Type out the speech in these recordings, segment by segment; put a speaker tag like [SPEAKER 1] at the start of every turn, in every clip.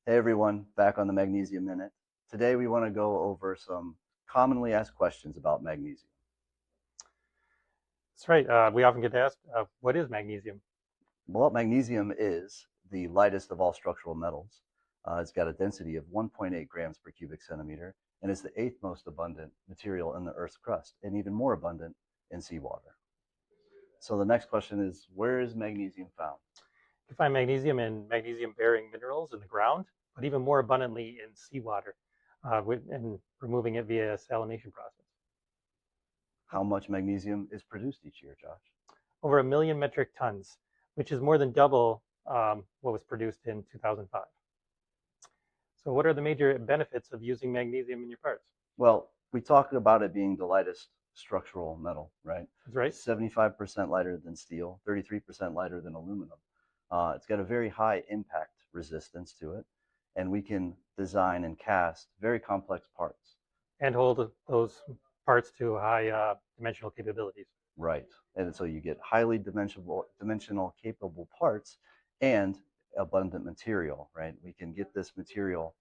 [SPEAKER 1] Hey everyone, back on the Magnesium Minute. Today we want to go over some commonly asked questions about magnesium.
[SPEAKER 2] That's right. We often get asked, what is magnesium?
[SPEAKER 1] Well, magnesium is the lightest of all structural metals. It's got a density of 1.8 grams per cubic centimeter, and it's the eighth most abundant material in the Earth's crust, and even more abundant in seawater. So the next question is, where is magnesium found?
[SPEAKER 2] You find magnesium in magnesium-bearing minerals in the ground, but even more abundantly in seawater, and removing it via a salination process.
[SPEAKER 1] How much magnesium is produced each year, Josh?
[SPEAKER 2] Over 1 million metric tons, which is more than double what was produced in 2005. So what are the major benefits of using magnesium in your parts?
[SPEAKER 1] Well, we talked about it being the lightest structural metal, right?
[SPEAKER 2] That's right.
[SPEAKER 1] 75% lighter than steel, 33% lighter than aluminum. It's got a very high impact resistance to it, and we can design and cast very complex parts.
[SPEAKER 2] And hold those parts to high dimensional capabilities.
[SPEAKER 1] Right. And so you get highly dimensional capable parts and abundant material, right? We can get this material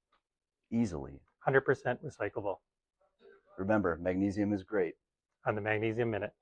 [SPEAKER 1] easily.
[SPEAKER 2] 100% recyclable.
[SPEAKER 1] Remember, magnesium is great.
[SPEAKER 2] On the Magnesium Minute.